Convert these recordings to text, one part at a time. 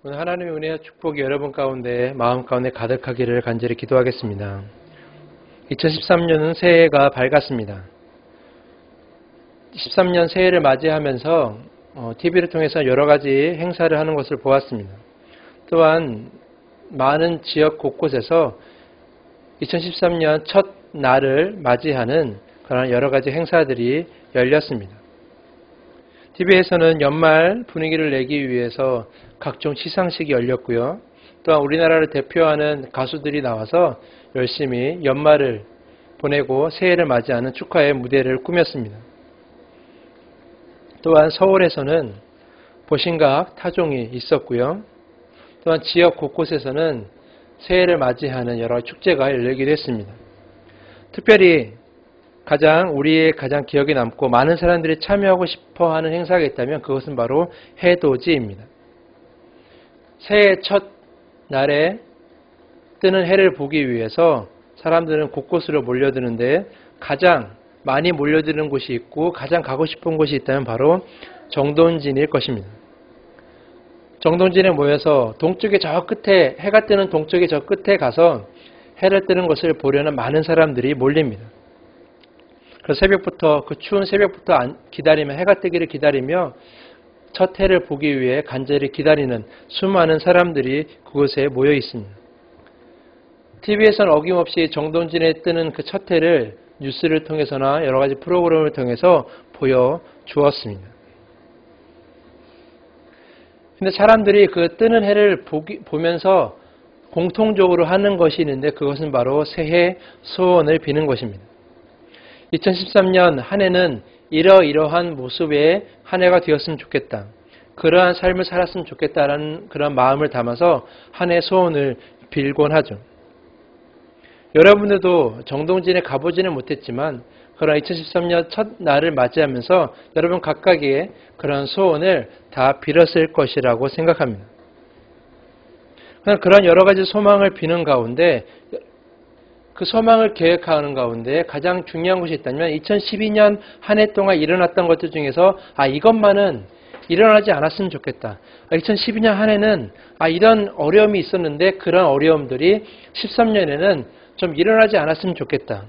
오늘 하나님의 은혜와 축복이 여러분 가운데 마음 가운데 가득하기를 간절히 기도하겠습니다. 2013년은 새해가 밝았습니다. 13년 새해를 맞이하면서 TV를 통해서 여러 가지 행사를 하는 것을 보았습니다. 또한 많은 지역 곳곳에서 2013년 첫 날을 맞이하는 그런 여러 가지 행사들이 열렸습니다. TV에서는 연말 분위기를 내기 위해서 각종 시상식이 열렸고요. 또한 우리나라를 대표하는 가수들이 나와서 열심히 연말을 보내고 새해를 맞이하는 축하의 무대를 꾸몄습니다. 또한 서울에서는 보신각 타종이 있었고요. 또한 지역 곳곳에서는 새해를 맞이하는 여러 축제가 열리기도 했습니다. 특별히 우리의 가장 기억에 남고 많은 사람들이 참여하고 싶어하는 행사가 있다면 그것은 바로 해돋이입니다. 새해 첫 날에 뜨는 해를 보기 위해서 사람들은 곳곳으로 몰려드는데 가장 많이 몰려드는 곳이 있고 가장 가고 싶은 곳이 있다면 바로 정동진일 것입니다. 정동진에 모여서 동쪽의 저 끝에, 해가 뜨는 동쪽의 저 끝에 가서 해를 뜨는 것을 보려는 많은 사람들이 몰립니다. 그 새벽부터, 그 추운 새벽부터 기다리며, 해가 뜨기를 기다리며 첫 해를 보기 위해 간절히 기다리는 수많은 사람들이 그곳에 모여 있습니다. TV에서는 어김없이 정동진에 뜨는 그 첫 해를 뉴스를 통해서나 여러 가지 프로그램을 통해서 보여주었습니다. 근데 사람들이 그 뜨는 해를 보면서 공통적으로 하는 것이 있는데 그것은 바로 새해 소원을 비는 것입니다. 2013년 한 해는 이러이러한 모습의 한 해가 되었으면 좋겠다. 그러한 삶을 살았으면 좋겠다라는 그런 마음을 담아서 한 해 소원을 빌곤 하죠. 여러분들도 정동진에 가보지는 못했지만 그런 2013년 첫 날을 맞이하면서 여러분 각각의 그런 소원을 다 빌었을 것이라고 생각합니다. 그런 여러 가지 소망을 비는 가운데 그 소망을 계획하는 가운데 가장 중요한 것이 있다면 2012년 한 해 동안 일어났던 것들 중에서 이것만은 일어나지 않았으면 좋겠다. 2012년 한 해는 이런 어려움이 있었는데 그런 어려움들이 13년에는 좀 일어나지 않았으면 좋겠다.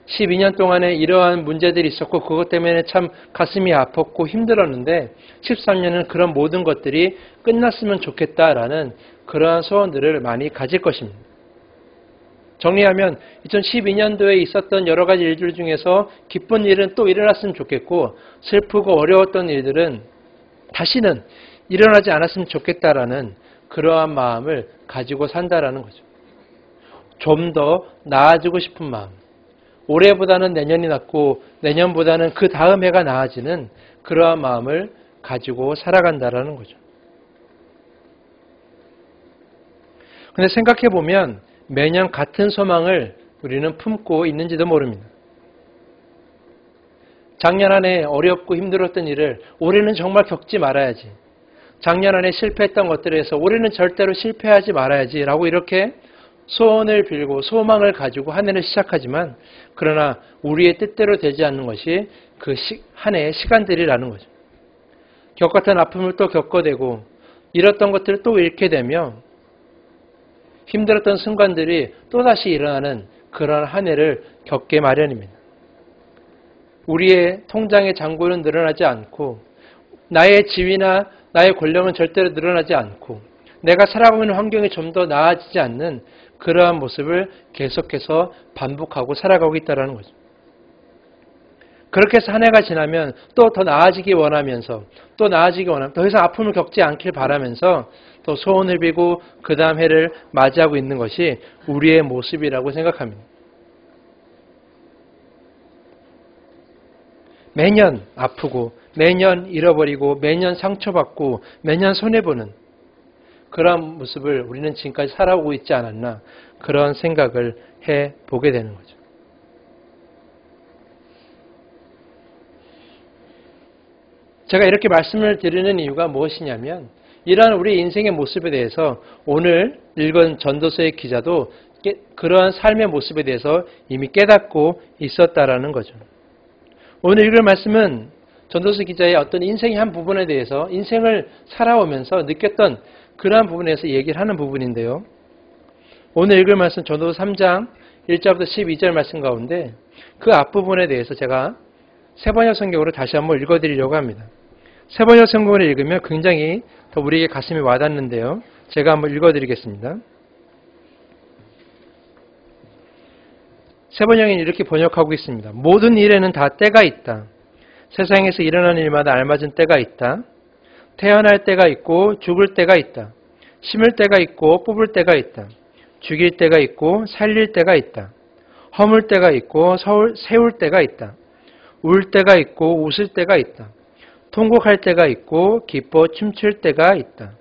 12년 동안에 이러한 문제들이 있었고 그것 때문에 참 가슴이 아팠고 힘들었는데 13년은 그런 모든 것들이 끝났으면 좋겠다라는 그러한 소원들을 많이 가질 것입니다. 정리하면 2012년도에 있었던 여러 가지 일들 중에서 기쁜 일은 또 일어났으면 좋겠고 슬프고 어려웠던 일들은 다시는 일어나지 않았으면 좋겠다라는 그러한 마음을 가지고 산다라는 거죠. 좀 더 나아지고 싶은 마음. 올해보다는 내년이 낫고 내년보다는 그 다음 해가 나아지는 그러한 마음을 가지고 살아간다라는 거죠. 그런데 생각해보면 매년 같은 소망을 우리는 품고 있는지도 모릅니다. 작년 한 해 어렵고 힘들었던 일을 올해는 정말 겪지 말아야지. 작년 한 해 실패했던 것들에서 올해는 절대로 실패하지 말아야지 라고 이렇게 소원을 빌고 소망을 가지고 한 해를 시작하지만 그러나 우리의 뜻대로 되지 않는 것이 그 한 해의 시간들이라는 거죠. 겪었던 아픔을 또 겪어대고 잃었던 것들을 또 잃게 되며 힘들었던 순간들이 또다시 일어나는 그런 한 해를 겪게 마련입니다. 우리의 통장의 잔고는 늘어나지 않고 나의 지위나 나의 권력은 절대로 늘어나지 않고 내가 살아가고 있는 환경이 좀 더 나아지지 않는 그러한 모습을 계속해서 반복하고 살아가고 있다는 거죠. 그렇게 해서 한 해가 지나면 또 더 나아지기 원하면서 더 이상 아픔을 겪지 않길 바라면서 또 소원을 비고 그 다음 해를 맞이하고 있는 것이 우리의 모습이라고 생각합니다. 매년 아프고 매년 잃어버리고 매년 상처받고 매년 손해보는 그런 모습을 우리는 지금까지 살아오고 있지 않았나 그런 생각을 해보게 되는 거죠. 제가 이렇게 말씀을 드리는 이유가 무엇이냐면 이러한 우리 인생의 모습에 대해서 오늘 읽은 전도서의 기자도 그러한 삶의 모습에 대해서 이미 깨닫고 있었다라는 거죠. 오늘 읽을 말씀은 전도서 기자의 어떤 인생의 한 부분에 대해서 인생을 살아오면서 느꼈던 그러한 부분에서 얘기를 하는 부분인데요. 오늘 읽을 말씀 전도서 3장 1절부터 12절 말씀 가운데 그 앞부분에 대해서 제가 세번역 성경으로 다시 한번 읽어드리려고 합니다. 세번역 성경을 읽으면 굉장히 더 우리에게 가슴이 와닿는데요. 제가 한번 읽어드리겠습니다. 세번역은 이렇게 번역하고 있습니다. 모든 일에는 다 때가 있다. 세상에서 일어나는 일마다 알맞은 때가 있다. 태어날 때가 있고 죽을 때가 있다. 심을 때가 있고 뽑을 때가 있다. 죽일 때가 있고 살릴 때가 있다. 허물 때가 있고 세울 때가 있다. 울 때가 있고 웃을 때가 있다. 통곡할 때가 있고 기뻐 춤출 때가 있다.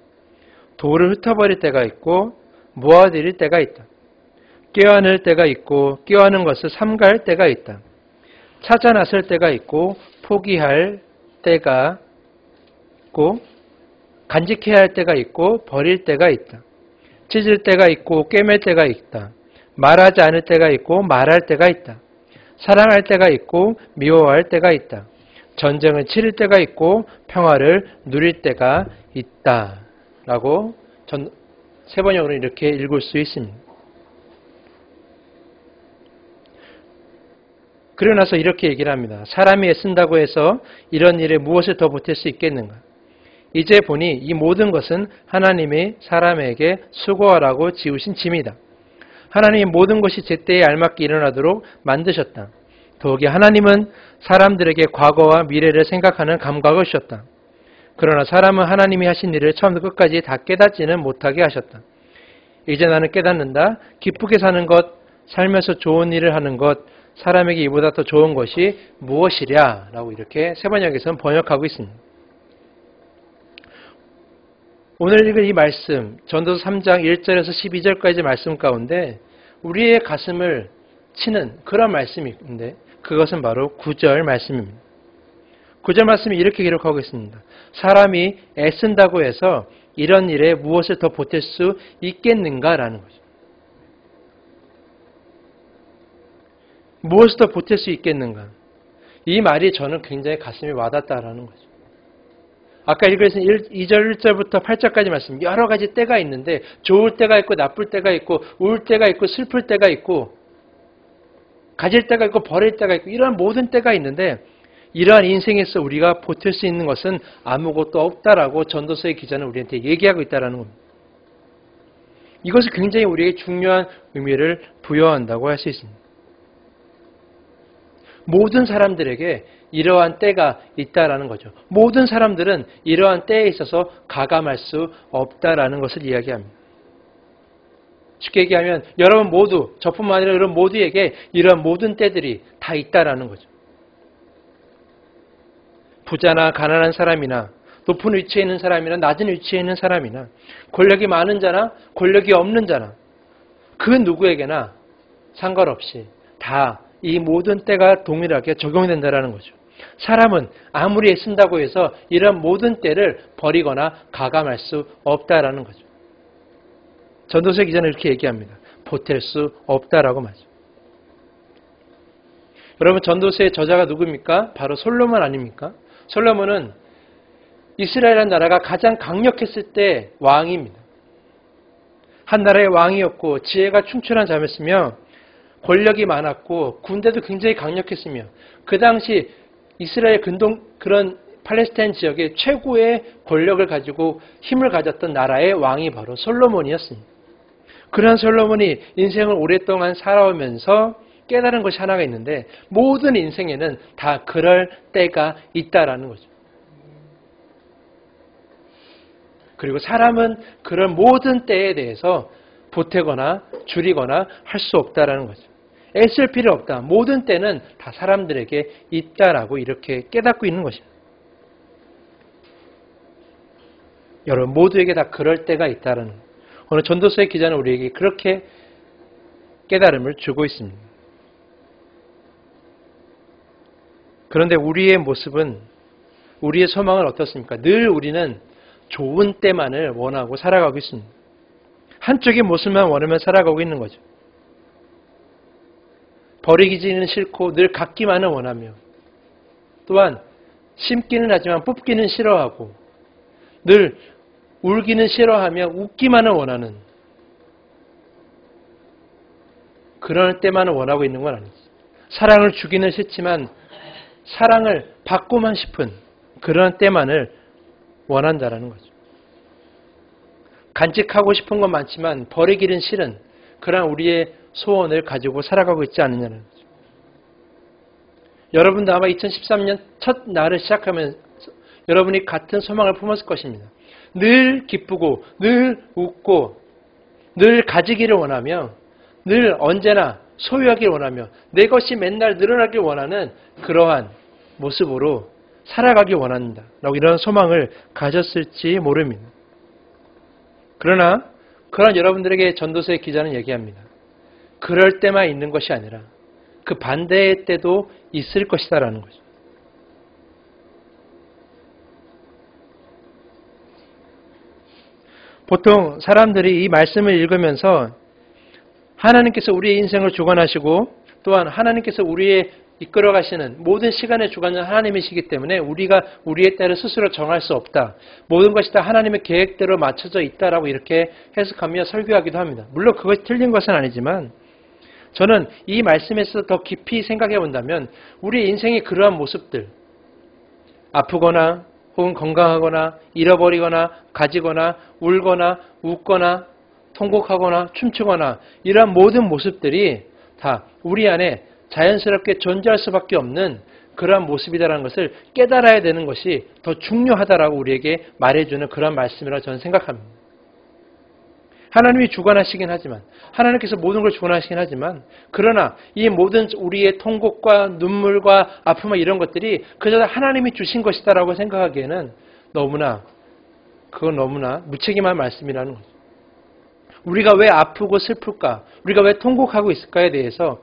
돌을 흩어버릴 때가 있고 모아들일 때가 있다. 껴안을 때가 있고 껴안은 것을 삼가할 때가 있다. 찾아 나설 때가 있고 포기할 때가 있고 간직해야 할 때가 있고 버릴 때가 있다. 찢을 때가 있고 꿰맬 때가 있다. 말하지 않을 때가 있고 말할 때가 있다. 사랑할 때가 있고 미워할 때가 있다. 전쟁을 치를 때가 있고 평화를 누릴 때가 있다. 라고 세번역으로 이렇게 읽을 수 있습니다. 그러고 나서 이렇게 얘기를 합니다. 사람이 애쓴다고 해서 이런 일에 무엇을 더 보탤 수 있겠는가? 이제 보니 이 모든 것은 하나님이 사람에게 수고하라고 지으신 짐이다. 하나님이 모든 것이 제때에 알맞게 일어나도록 만드셨다. 더욱이 하나님은 사람들에게 과거와 미래를 생각하는 감각을 주셨다. 그러나 사람은 하나님이 하신 일을 처음부터 끝까지 다 깨닫지는 못하게 하셨다. 이제 나는 깨닫는다. 기쁘게 사는 것, 살면서 좋은 일을 하는 것, 사람에게 이보다 더 좋은 것이 무엇이랴? 라고 이렇게 세번역에서는 번역하고 있습니다. 오늘 읽을 이 말씀, 전도서 3장 1절에서 12절까지 말씀 가운데 우리의 가슴을 치는 그런 말씀인데 그것은 바로 9절 말씀입니다. 9절 말씀이 이렇게 기록하고 있습니다. 사람이 애쓴다고 해서 이런 일에 무엇을 더 보탤 수 있겠는가라는 거죠. 무엇을 더 보탤 수 있겠는가? 이 말이 저는 굉장히 가슴이 와닿다라는 거죠. 아까 읽으신 2절 1절부터 8절까지 말씀 여러 가지 때가 있는데 좋을 때가 있고 나쁠 때가 있고 울 때가 있고 슬플 때가 있고 가질 때가 있고 버릴 때가 있고 이러한 모든 때가 있는데 이러한 인생에서 우리가 보탤 수 있는 것은 아무것도 없다라고 전도서의 기자는 우리한테 얘기하고 있다는 겁니다. 이것이 굉장히 우리에게 중요한 의미를 부여한다고 할 수 있습니다. 모든 사람들에게 이러한 때가 있다라는 거죠. 모든 사람들은 이러한 때에 있어서 가감할 수 없다라는 것을 이야기합니다. 쉽게 얘기하면 여러분 모두, 저뿐만 아니라 여러분 모두에게 이러한 모든 때들이 다 있다라는 거죠. 부자나 가난한 사람이나 높은 위치에 있는 사람이나 낮은 위치에 있는 사람이나 권력이 많은 자나 권력이 없는 자나 그 누구에게나 상관없이 다 이 모든 때가 동일하게 적용된다는 거죠. 사람은 아무리 애쓴다고 해서 이런 모든 때를 버리거나 가감할 수 없다라는 거죠. 전도서 기자는 이렇게 얘기합니다. 보탤 수 없다라고 말이죠. 여러분 전도서의 저자가 누굽니까? 바로 솔로몬 아닙니까? 솔로몬은 이스라엘이라는 나라가 가장 강력했을 때 왕입니다. 한 나라의 왕이었고 지혜가 충천한 자였으며 권력이 많았고 군대도 굉장히 강력했으며 그 당시 이스라엘 그런 팔레스타인 지역의 최고의 권력을 가지고 힘을 가졌던 나라의 왕이 바로 솔로몬이었습니다. 그런 솔로몬이 인생을 오랫동안 살아오면서 깨달은 것이 하나가 있는데 모든 인생에는 다 그럴 때가 있다라는 거죠. 그리고 사람은 그런 모든 때에 대해서 보태거나 줄이거나 할 수 없다라는 거죠. 애쓸 필요 없다. 모든 때는 다 사람들에게 있다라고 이렇게 깨닫고 있는 것입니다. 여러분 모두에게 다 그럴 때가 있다라는 거예요. 오늘 전도서의 기자는 우리에게 그렇게 깨달음을 주고 있습니다. 그런데 우리의 모습은 우리의 소망은 어떻습니까? 늘 우리는 좋은 때만을 원하고 살아가고 있습니다. 한쪽의 모습만 원하며 살아가고 있는 거죠. 버리기는 싫고 늘 갖기만을 원하며 또한 심기는 하지만 뽑기는 싫어하고 늘 울기는 싫어하며 웃기만을 원하는 그런 때만을 원하고 있는 건 아니지. 사랑을 주기는 싫지만 사랑을 받고만 싶은 그런 때만을 원한다라는 거죠. 간직하고 싶은 건 많지만 버리기는 싫은 그런 우리의 소원을 가지고 살아가고 있지 않느냐는 거죠. 여러분도 아마 2013년 첫 날을 시작하면 여러분이 같은 소망을 품었을 것입니다. 늘 기쁘고 늘 웃고 늘 가지기를 원하며 늘 언제나 소유하길 원하며 내 것이 맨날 늘어나길 원하는 그러한 모습으로 살아가길 원한다. 라고 이런 소망을 가졌을지 모릅니다. 그러나 그런 여러분들에게 전도서의 기자는 얘기합니다. 그럴 때만 있는 것이 아니라 그 반대의 때도 있을 것이다 라는 거죠. 보통 사람들이 이 말씀을 읽으면서 하나님께서 우리의 인생을 주관하시고 또한 하나님께서 우리의 이끌어 가시는 모든 시간의 주관은 하나님이시기 때문에 우리가 우리의 때를 스스로 정할 수 없다. 모든 것이 다 하나님의 계획대로 맞춰져 있다라고 이렇게 해석하며 설교하기도 합니다. 물론 그것이 틀린 것은 아니지만 저는 이 말씀에서 더 깊이 생각해 본다면 우리 인생의 그러한 모습들, 아프거나 혹은 건강하거나 잃어버리거나 가지거나 울거나 웃거나 통곡하거나 춤추거나 이러한 모든 모습들이 다 우리 안에 자연스럽게 존재할 수밖에 없는 그러한 모습이다라는 것을 깨달아야 되는 것이 더 중요하다라고 우리에게 말해주는 그런 말씀이라고 저는 생각합니다. 하나님이 주관하시긴 하지만 하나님께서 모든 걸 주관하시긴 하지만 그러나 이 모든 우리의 통곡과 눈물과 아픔과 이런 것들이 그저 하나님이 주신 것이다라고 생각하기에는 그건 너무나 무책임한 말씀이라는 거죠. 우리가 왜 아프고 슬플까? 우리가 왜 통곡하고 있을까에 대해서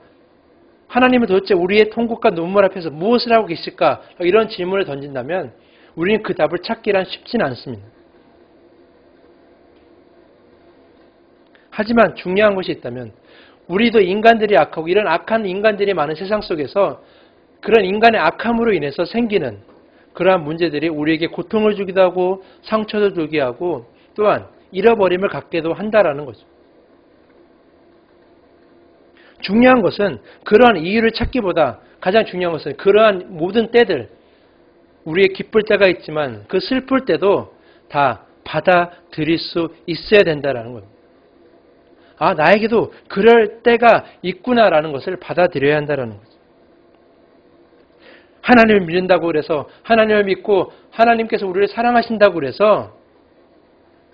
하나님은 도대체 우리의 통곡과 눈물 앞에서 무엇을 하고 계실까? 이런 질문을 던진다면 우리는 그 답을 찾기란 쉽지는 않습니다. 하지만 중요한 것이 있다면 우리도 인간들이 악하고 이런 악한 인간들이 많은 세상 속에서 그런 인간의 악함으로 인해서 생기는 그러한 문제들이 우리에게 고통을 주기도 하고 상처도 주게 하고 또한 잃어버림을 갖게도 한다라는 거죠. 중요한 것은 그러한 이유를 찾기보다 가장 중요한 것은 그러한 모든 때들 우리의 기쁠 때가 있지만 그 슬플 때도 다 받아들일 수 있어야 된다라는 겁니다. 아, 나에게도 그럴 때가 있구나라는 것을 받아들여야 한다라는 거죠. 하나님을 믿는다고 그래서 하나님을 믿고 하나님께서 우리를 사랑하신다고 그래서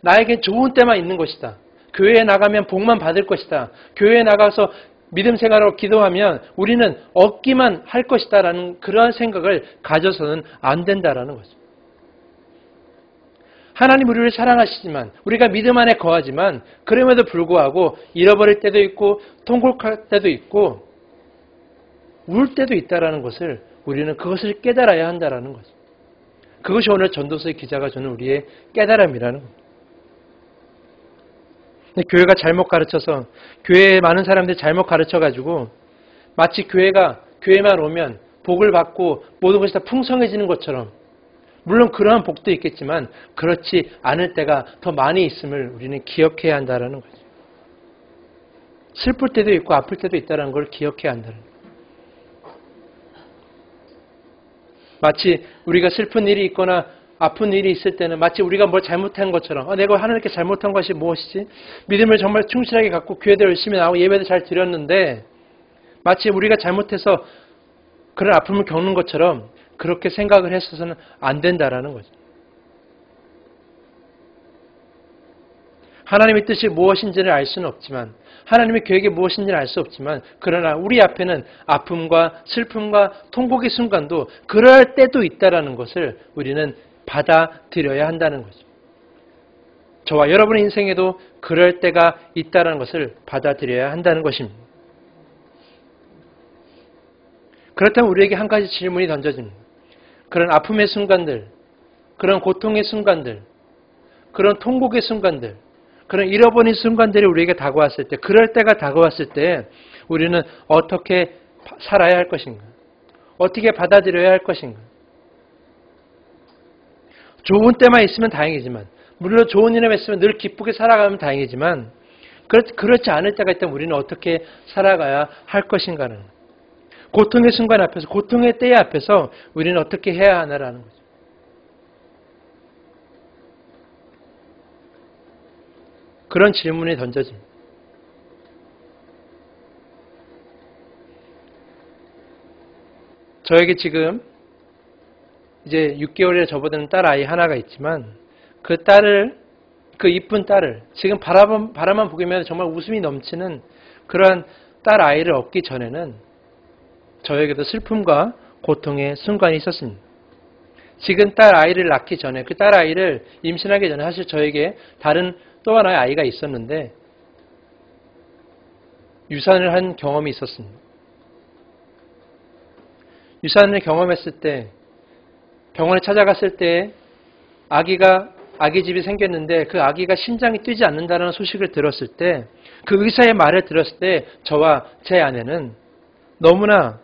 나에겐 좋은 때만 있는 것이다. 교회에 나가면 복만 받을 것이다. 교회에 나가서 믿음 생활로 기도하면 우리는 얻기만 할 것이다 라는 그러한 생각을 가져서는 안 된다라는 거죠. 하나님 우리를 사랑하시지만 우리가 믿음 안에 거하지만 그럼에도 불구하고 잃어버릴 때도 있고 통곡할 때도 있고 울 때도 있다라는 것을 우리는 그것을 깨달아야 한다라는 거죠. 그것이 오늘 전도서의 기자가 주는 우리의 깨달음이라는 겁니다. 교회가 잘못 가르쳐서 교회에 많은 사람들이 잘못 가르쳐가지고 마치 교회만 오면 복을 받고 모든 것이 다 풍성해지는 것처럼 물론 그러한 복도 있겠지만 그렇지 않을 때가 더 많이 있음을 우리는 기억해야 한다는 거죠. 슬플 때도 있고 아플 때도 있다는 걸 기억해야 한다는 거죠. 마치 우리가 슬픈 일이 있거나 아픈 일이 있을 때는 마치 우리가 뭘 잘못한 것처럼 내가 하나님께 잘못한 것이 무엇이지? 믿음을 정말 충실하게 갖고 교회도 열심히 나오고 예배도 잘 드렸는데 마치 우리가 잘못해서 그런 아픔을 겪는 것처럼 그렇게 생각을 했어서는 안 된다라는 거죠. 하나님의 뜻이 무엇인지를 알 수는 없지만 하나님의 계획이 무엇인지는 알 수 없지만 그러나 우리 앞에는 아픔과 슬픔과 통곡의 순간도 그럴 때도 있다라는 것을 우리는 받아들여야 한다는 거죠. 저와 여러분의 인생에도 그럴 때가 있다는 것을 받아들여야 한다는 것입니다. 그렇다면 우리에게 한 가지 질문이 던져집니다. 그런 아픔의 순간들, 그런 고통의 순간들, 그런 통곡의 순간들, 그런 잃어버린 순간들이 우리에게 다가왔을 때, 그럴 때가 다가왔을 때 우리는 어떻게 살아야 할 것인가? 어떻게 받아들여야 할 것인가? 좋은 때만 있으면 다행이지만 물론 좋은 일에 맺으면 늘 기쁘게 살아가면 다행이지만 그렇지 않을 때가 있다면 우리는 어떻게 살아가야 할 것인가는, 고통의 순간 앞에서, 고통의 때 앞에서 우리는 어떻게 해야 하나라는 거죠. 그런 질문이 던져집니다. 저에게 지금 이제 6개월에 접어드는 딸 아이 하나가 있지만 그 딸을, 그 이쁜 딸을 지금 바라만 보기만 해도 정말 웃음이 넘치는 그러한 딸 아이를 얻기 전에는 저에게도 슬픔과 고통의 순간이 있었습니다. 지금 딸 아이를 낳기 전에, 그 딸 아이를 임신하기 전에 사실 저에게 다른 또 하나의 아이가 있었는데 유산을 한 경험이 있었습니다. 유산을 경험했을 때 병원에 찾아갔을 때 아기집이 생겼는데 그 아기가 심장이 뛰지 않는다는 소식을 들었을 때, 그 의사의 말을 들었을 때 저와 제 아내는 너무나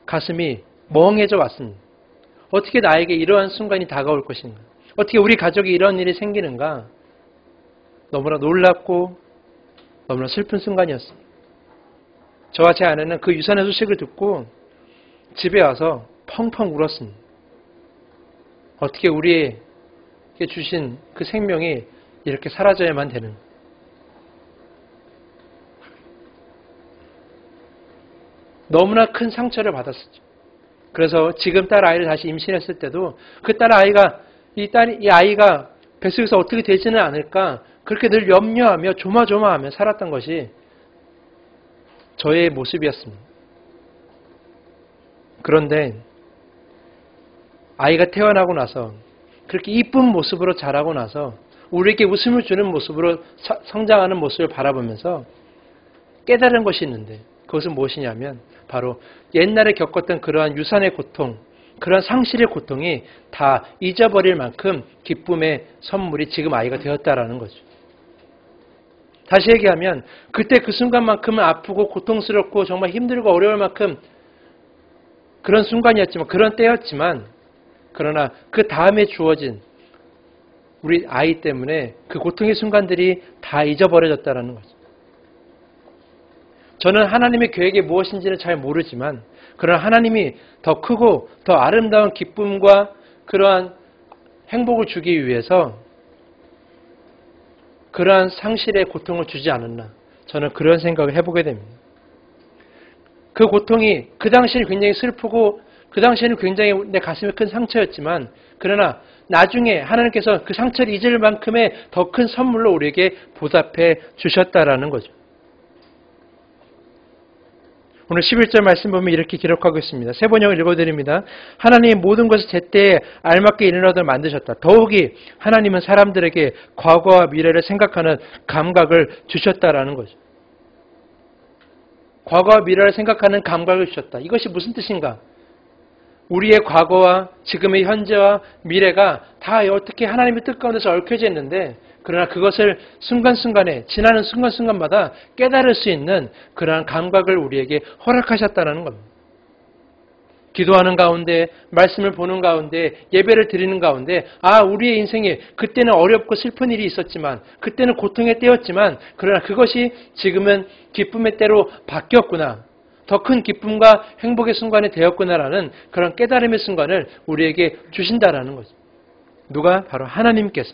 가슴이 멍해져 왔습니다. 어떻게 나에게 이러한 순간이 다가올 것인가? 어떻게 우리 가족이 이런 일이 생기는가? 너무나 놀랍고 너무나 슬픈 순간이었습니다. 저와 제 아내는 그 유산의 소식을 듣고 집에 와서 펑펑 울었습니다. 어떻게 우리에게 주신 그 생명이 이렇게 사라져야만 되는, 너무나 큰 상처를 받았었죠. 그래서 지금 딸 아이를 다시 임신했을 때도 그 딸 아이가, 이 아이가 뱃속에서 어떻게 되지는 않을까 그렇게 늘 염려하며 조마조마하며 살았던 것이 저의 모습이었습니다. 그런데 아이가 태어나고 나서 그렇게 이쁜 모습으로 자라고 나서 우리에게 웃음을 주는 모습으로 성장하는 모습을 바라보면서 깨달은 것이 있는데, 그것은 무엇이냐면 바로 옛날에 겪었던 그러한 유산의 고통, 그러한 상실의 고통이 다 잊어버릴 만큼 기쁨의 선물이 지금 아이가 되었다라는 거죠. 다시 얘기하면 그때 그 순간만큼은 아프고 고통스럽고 정말 힘들고 어려울 만큼 그런 순간이었지만, 그런 때였지만, 그러나 그 다음에 주어진 우리 아이 때문에 그 고통의 순간들이 다 잊어버려졌다는 거죠. 저는 하나님의 계획이 무엇인지는 잘 모르지만, 그러나 하나님이 더 크고 더 아름다운 기쁨과 그러한 행복을 주기 위해서 그러한 상실의 고통을 주지 않았나, 저는 그런 생각을 해보게 됩니다. 그 고통이 그 당시에는 굉장히 슬프고 그 당시에는 굉장히 내 가슴에 큰 상처였지만, 그러나 나중에 하나님께서 그 상처를 잊을 만큼의 더 큰 선물로 우리에게 보답해 주셨다라는 거죠. 오늘 11절 말씀 보면 이렇게 기록하고 있습니다. 세 번역을 읽어드립니다. 하나님이 모든 것을 제때에 알맞게 일어나도록 만드셨다. 더욱이 하나님은 사람들에게 과거와 미래를 생각하는 감각을 주셨다라는 거죠. 과거와 미래를 생각하는 감각을 주셨다. 이것이 무슨 뜻인가? 우리의 과거와 지금의 현재와 미래가 다 어떻게 하나님의 뜻 가운데서 얽혀져 있는데, 그러나 그것을 순간순간에, 지나는 순간순간마다 깨달을 수 있는 그러한 감각을 우리에게 허락하셨다는 겁니다. 기도하는 가운데, 말씀을 보는 가운데, 예배를 드리는 가운데, 우리의 인생에 그때는 어렵고 슬픈 일이 있었지만, 그때는 고통의 때였지만, 그러나 그것이 지금은 기쁨의 때로 바뀌었구나, 더 큰 기쁨과 행복의 순간이 되었구나라는 그런 깨달음의 순간을 우리에게 주신다라는 거죠. 누가? 바로 하나님께서.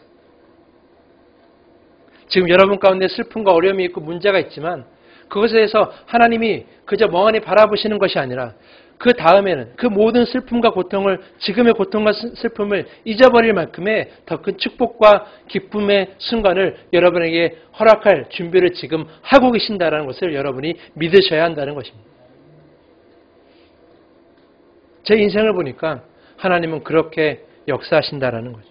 지금 여러분 가운데 슬픔과 어려움이 있고 문제가 있지만, 그것에 대해서 하나님이 그저 멍하니 바라보시는 것이 아니라 그 다음에는 그 모든 슬픔과 고통을, 지금의 고통과 슬픔을 잊어버릴 만큼의 더 큰 축복과 기쁨의 순간을 여러분에게 허락할 준비를 지금 하고 계신다는 것을 여러분이 믿으셔야 한다는 것입니다. 제 인생을 보니까 하나님은 그렇게 역사하신다라는 거죠.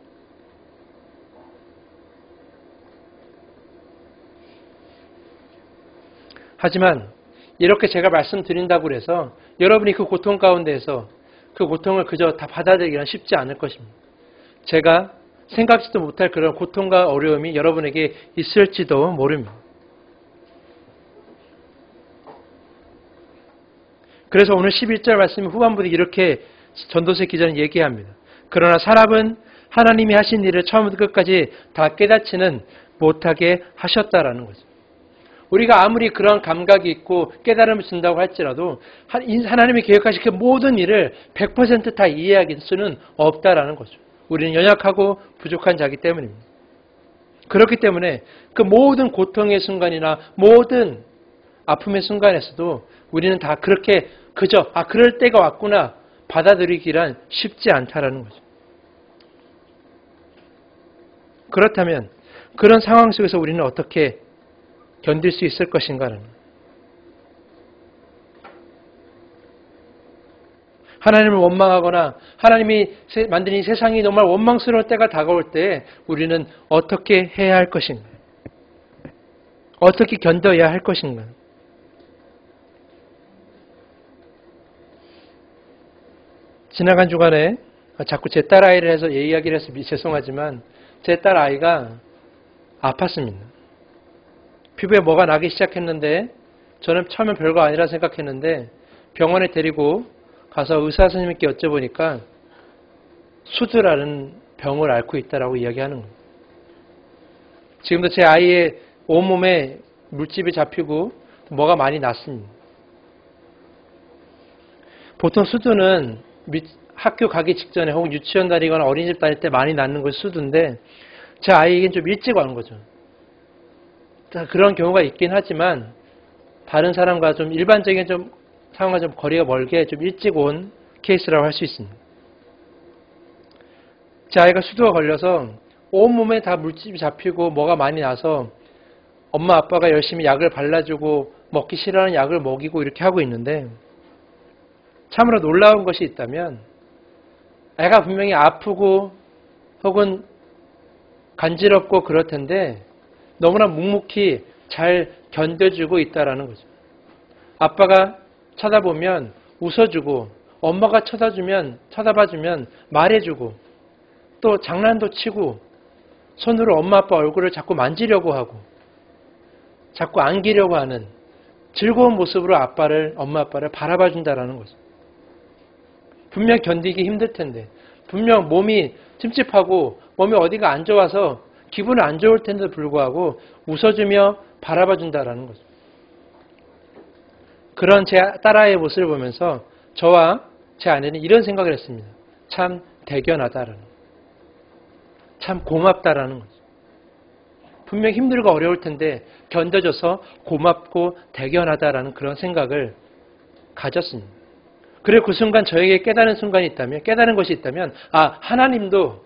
하지만 이렇게 제가 말씀드린다고 해서 여러분이 그 고통 가운데에서 그 고통을 그저 다 받아들이기는 쉽지 않을 것입니다. 제가 생각지도 못할 그런 고통과 어려움이 여러분에게 있을지도 모릅니다. 그래서 오늘 11절 말씀 후반부에 이렇게 전도서 기자는 얘기합니다. 그러나 사람은 하나님이 하신 일을 처음부터 끝까지 다 깨닫지는 못하게 하셨다라는 거죠. 우리가 아무리 그런 감각이 있고 깨달음을 준다고 할지라도 하나님이 계획하신 그 모든 일을 100% 다 이해할 수는 없다라는 거죠. 우리는 연약하고 부족한 자기 때문입니다. 그렇기 때문에 그 모든 고통의 순간이나 모든 아픔의 순간에서도 우리는 다 그렇게 그저 그럴 때가 왔구나 받아들이기란 쉽지 않다라는 거죠. 그렇다면 그런 상황 속에서 우리는 어떻게 견딜 수 있을 것인가는, 하나님을 원망하거나 하나님이 만든 이 세상이 정말 원망스러울 때가 다가올 때 우리는 어떻게 해야 할 것인가, 어떻게 견뎌야 할 것인가. 지나간 주간에 자꾸 제 딸아이를 해서 이야기를 해서 죄송하지만 제 딸아이가 아팠습니다. 피부에 뭐가 나기 시작했는데 저는 처음엔 별거 아니라 생각했는데 병원에 데리고 가서 의사 선생님께 여쭤보니까 수두라는 병을 앓고 있다라고 이야기하는 거예요. 지금도 제 아이의 온몸에 물집이 잡히고 뭐가 많이 났습니다. 보통 수두는 학교 가기 직전에 혹은 유치원 다니거나 어린이집 다닐 때 많이 낳는 것이 수두인데 제 아이에겐 좀 일찍 와는 거죠. 그런 경우가 있긴 하지만 다른 사람과 좀 일반적인 좀 상황과 좀 거리가 멀게 좀 일찍 온 케이스라고 할 수 있습니다. 제 아이가 수두가 걸려서 온몸에 다 물집이 잡히고 뭐가 많이 나서 엄마 아빠가 열심히 약을 발라주고 먹기 싫어하는 약을 먹이고 이렇게 하고 있는데 참으로 놀라운 것이 있다면 애가 분명히 아프고 혹은 간지럽고 그럴 텐데 너무나 묵묵히 잘 견뎌주고 있다라는 거죠. 아빠가 쳐다보면 웃어주고 엄마가 쳐다봐주면 말해주고 또 장난도 치고 손으로 엄마 아빠 얼굴을 자꾸 만지려고 하고 자꾸 안기려고 하는 즐거운 모습으로 엄마 아빠를 바라봐준다라는 거죠. 분명 견디기 힘들 텐데 분명 몸이 찜찜하고 몸이 어디가 안 좋아서 기분은 안 좋을 텐데도 불구하고 웃어주며 바라봐준다라는 거죠. 그런 제 딸아이의 모습을 보면서 저와 제 아내는 이런 생각을 했습니다. 참 대견하다라는 거죠. 참 고맙다라는 거죠. 분명 힘들고 어려울 텐데 견뎌줘서 고맙고 대견하다라는 그런 생각을 가졌습니다. 그리고 그 순간 저에게 깨달은 것이 있다면 하나님도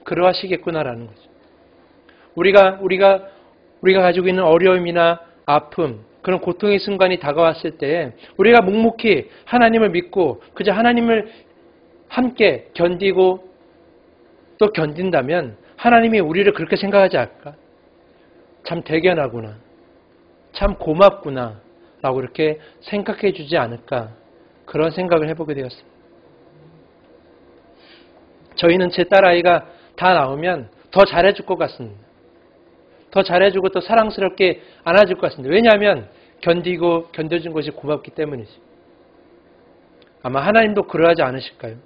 그러하시겠구나라는 거죠. 우리가 가지고 있는 어려움이나 아픔, 그런 고통의 순간이 다가왔을 때 우리가 묵묵히 하나님을 믿고 그저 하나님을 함께 견디고 또 견딘다면 하나님이 우리를 그렇게 생각하지 않을까? 참 대견하구나. 참 고맙구나. 라고 이렇게 생각해 주지 않을까? 그런 생각을 해보게 되었습니다. 저희는 제 딸아이가 다 나오면 더 잘해줄 것 같습니다. 더 잘해주고 또 사랑스럽게 안아줄 것 같습니다. 왜냐하면 견뎌준 것이 고맙기 때문이지. 아마 하나님도 그러하지 않으실까요?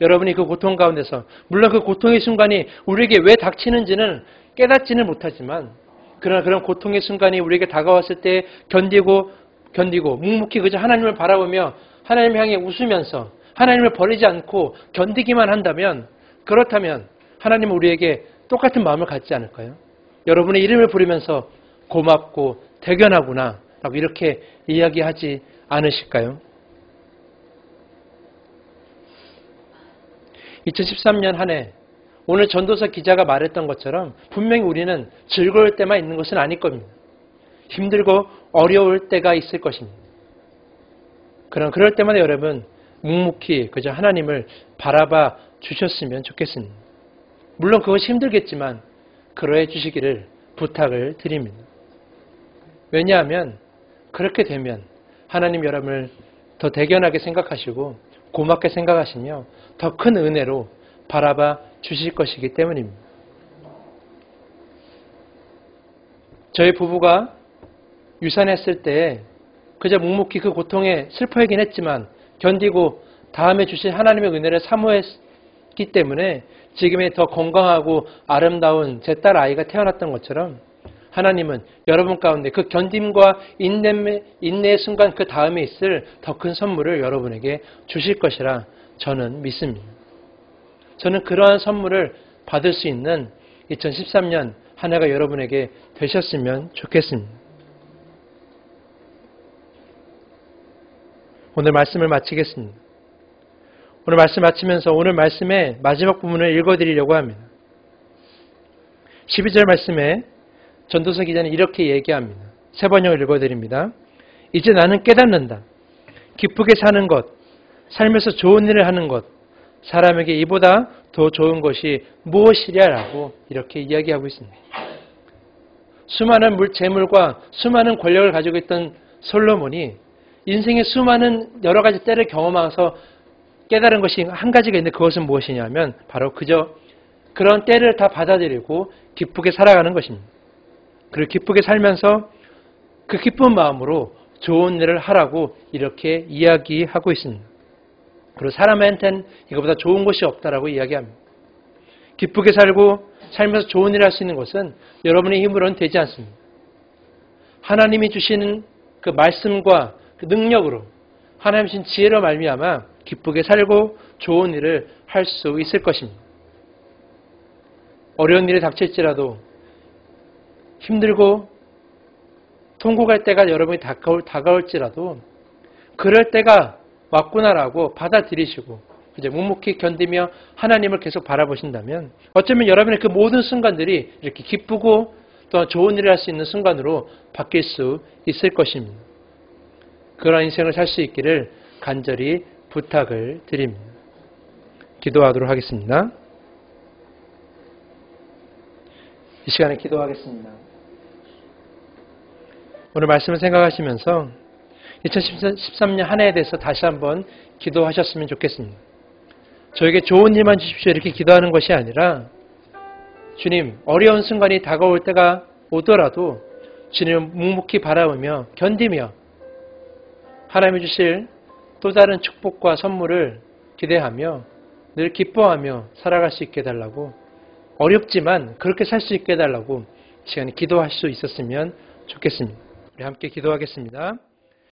여러분이 그 고통 가운데서 물론 그 고통의 순간이 우리에게 왜 닥치는지는 깨닫지는 못하지만 그러나 그런 고통의 순간이 우리에게 다가왔을 때 견디고 묵묵히 그저 하나님을 바라보며 하나님을 향해 웃으면서 하나님을 버리지 않고 견디기만 한다면 그렇다면 하나님은 우리에게 똑같은 마음을 갖지 않을까요? 여러분의 이름을 부르면서 고맙고 대견하구나 라고 이렇게 이야기하지 않으실까요? 2013년 한 해 오늘 전도서 기자가 말했던 것처럼 분명히 우리는 즐거울 때만 있는 것은 아닐 겁니다. 힘들고 어려울 때가 있을 것입니다. 그럴 때마다 여러분 묵묵히 그저 하나님을 바라봐 주셨으면 좋겠습니다. 물론 그것이 힘들겠지만 그러해 주시기를 부탁을 드립니다. 왜냐하면 그렇게 되면 하나님 여러분을 더 대견하게 생각하시고 고맙게 생각하시며 더 큰 은혜로 바라봐 주실 것이기 때문입니다. 저희 부부가 유산했을 때 그저 묵묵히 그 고통에 슬퍼하긴 했지만 견디고 다음에 주실 하나님의 은혜를 사모했 있기 때문에 지금의 더 건강하고 아름다운 제 딸 아이가 태어났던 것처럼 하나님은 여러분 가운데 그 견딤과 인내의 순간 그 다음에 있을 더 큰 선물을 여러분에게 주실 것이라 저는 믿습니다. 저는 그러한 선물을 받을 수 있는 2013년 한 해가 여러분에게 되셨으면 좋겠습니다. 오늘 말씀을 마치겠습니다. 오늘 말씀 마치면서 오늘 말씀의 마지막 부분을 읽어드리려고 합니다. 12절 말씀에 전도서 기자는 이렇게 얘기합니다. 세 번역을 읽어드립니다. 이제 나는 깨닫는다. 기쁘게 사는 것, 살면서 좋은 일을 하는 것, 사람에게 이보다 더 좋은 것이 무엇이랴라고 이렇게 이야기하고 있습니다. 수많은 재물과 수많은 권력을 가지고 있던 솔로몬이 인생의 수많은 여러 가지 때를 경험하면서 깨달은 것이 한 가지가 있는데 그것은 무엇이냐면 바로 그저 그런 때를 다 받아들이고 기쁘게 살아가는 것입니다. 그리고 기쁘게 살면서 그 기쁜 마음으로 좋은 일을 하라고 이렇게 이야기하고 있습니다. 그리고 사람한테는 이거보다 좋은 것이 없다라고 이야기합니다. 기쁘게 살면서 좋은 일을 할 수 있는 것은 여러분의 힘으로는 되지 않습니다. 하나님이 주시는 그 말씀과 그 능력으로 하나님 주신 지혜로 말미암아 기쁘게 살고 좋은 일을 할 수 있을 것입니다. 어려운 일이 닥칠지라도 힘들고 통곡할 때가 여러분이 다가올지라도 그럴 때가 왔구나라고 받아들이시고 이제 묵묵히 견디며 하나님을 계속 바라보신다면 어쩌면 여러분의 그 모든 순간들이 이렇게 기쁘고 또 좋은 일을 할 수 있는 순간으로 바뀔 수 있을 것입니다. 그런 인생을 살 수 있기를 간절히 부탁을 드립니다. 기도하도록 하겠습니다. 이 시간에 기도하겠습니다. 오늘 말씀을 생각하시면서 2013년 한 해에 대해서 다시 한번 기도하셨으면 좋겠습니다. 저에게 좋은 일만 주십시오 이렇게 기도하는 것이 아니라 주님 어려운 순간이 다가올 때가 오더라도 주님을 묵묵히 바라보며 견디며 하나님이 주실 또 다른 축복과 선물을 기대하며 늘 기뻐하며 살아갈 수 있게 해달라고 어렵지만 그렇게 살 수 있게 해달라고 시간에 기도할 수 있었으면 좋겠습니다. 우리 함께 기도하겠습니다.